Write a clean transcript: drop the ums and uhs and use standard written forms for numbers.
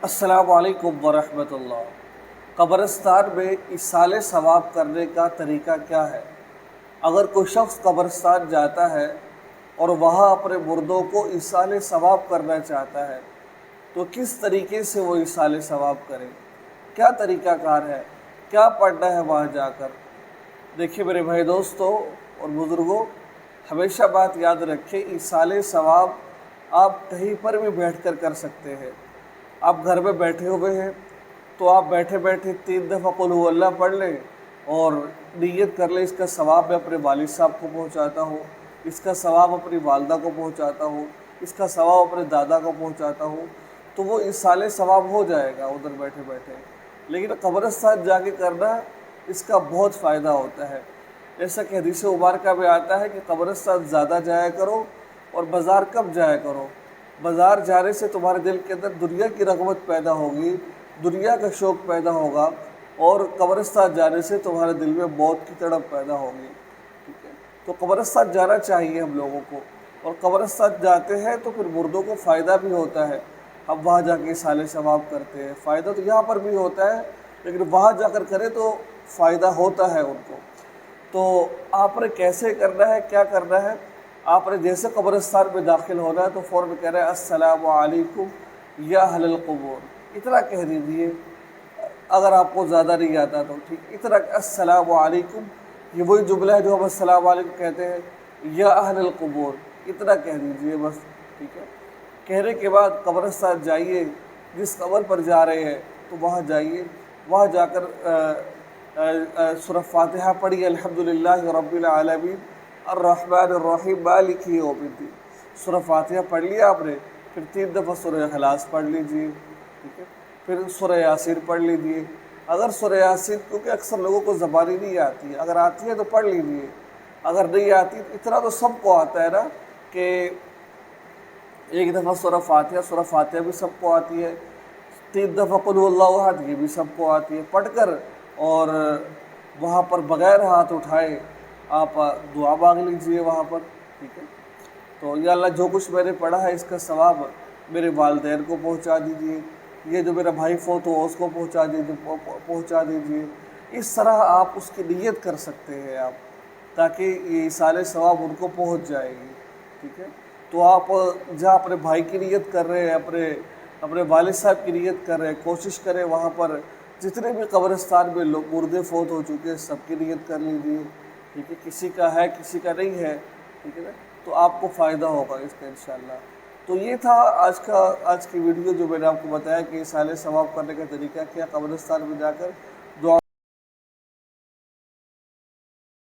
अस्सलामु अलैकुम वरहमतुल्लाह। कब्रिस्तान में इसाले सवाब करने का तरीका क्या है? अगर कोई शख्स कब्रिस्तान जाता है और वहाँ अपने मुर्दों को इसाले सवाब करना चाहता है तो किस तरीके से वो इसाले सवाब करे, क्या तरीक़ाकार है, क्या पढ़ना है वहाँ जाकर? देखिए मेरे भाई दोस्तों और बुज़ुर्गों, हमेशा बात याद रखें, इसाले सवाब आप कहीं पर भी बैठकर कर सकते हैं। आप घर में बैठे हुए हैं तो आप बैठे बैठे 3 दफ़ा कुल हु अल्लाह पढ़ लें और नीयत कर लें इसका सवाब मैं अपने वालिद साहब को पहुंचाता हूँ, इसका सवाब अपनी वालदा को पहुंचाता हूँ, इसका सवाब अपने दादा को पहुंचाता हूँ, तो वो इसाले सवाब हो जाएगा उधर बैठे बैठे। लेकिन कब्रिस्तान जाके करना, इसका बहुत फ़ायदा होता है। जैसा कि हदीस मुबारका में आता है कि कब्रिस्तान ज़्यादा जाया करो और बाज़ार कम जाया करो। बाज़ार जाने से तुम्हारे दिल के अंदर दुनिया की रग़बत पैदा होगी, दुनिया का शौक़ पैदा होगा, और कब्रिस्तान जाने से तुम्हारे दिल में मौत की तड़प पैदा होगी। ठीक है, तो कब्रिस्तान जाना चाहिए हम लोगों को, और कब्रिस्तान जाते हैं तो फिर मुर्दों को फ़ायदा भी होता है। हम वहाँ जाके इसाले सवाब करते हैं, फ़ायदा तो यहाँ पर भी होता है, लेकिन वहाँ जाकर करें तो फ़ायदा होता है उनको। तो आपने कैसे करना है, क्या करना है? आपने जैसे कब्रिस्तान में दाखिल होना है तो फ़ौरन कह रहे हैं अस्सलामु अलैकुम या अहलल क़ुबूर, इतना कह दीजिए। अगर आपको ज़्यादा नहीं आता तो ठीक, इतना अस्सलामु अलैकुम, ये वही जुमला है जो हम अस्सलामु अलैकुम कहते हैं, या अहलल क़ुबूर, इतना कह दीजिए बस। ठीक है, कहने के बाद कब्रिस्तान जाइए, जिस कब्र पर जा रहे हैं तो वहाँ जाइए, वहाँ जाकर सूरह फातिहा पढ़िए, अल्हम्दुलिल्लाहि रब्बिल आलमीन अर्रहमानिर रहीम मालिकी यौमिद्दीन। सूरह फातिहा पढ़ लिया आपने, फिर 3 दफ़ा सूरह इखलास पढ़ लीजिए। ठीक है, फिर सूरह यासीन पढ़ लीजिए। अगर सूरह यासीन, क्योंकि अक्सर लोगों को ज़बानी नहीं आती है, अगर आती है तो पढ़ लीजिए, अगर नहीं आती इतना तो सबको आता है ना कि एक दफ़ा सूरह फातिहा भी सबको आती है, 3 दफ़ा कुल हु अल्लाहु अहद ये भी सबको आती है। पढ़कर और वहाँ पर बग़ैर हाथ उठाए आप दुआ मांग लीजिए वहाँ पर। ठीक है, तो या अल्लाह जो कुछ मैंने पढ़ा है इसका सवाब मेरे वालिदैन को पहुँचा दीजिए, ये जो मेरा भाई फोत हुआ उसको पहुँचा दीजिए। इस तरह आप उसकी नीयत कर सकते हैं आप, ताकि ये इसाले सवाब उनको पहुँच जाएगी। ठीक है, तो आप जहाँ अपने भाई की नीयत कर रहे हैं, अपने वालिद साहब की नीयत कर रहे हैं, कोशिश करें वहाँ पर जितने भी कब्रिस्तान में लोग मुर्दे फोत हो चुके हैं सबकी नीयत कर लीजिए। ठीक है, किसी का है किसी का नहीं है, ठीक है ना, तो आपको फ़ायदा होगा इसका इंशाअल्लाह। तो ये था आज की वीडियो जो मैंने आपको बताया कि इसाले सवाब करने का तरीका क्या कब्रिस्तान में जाकर।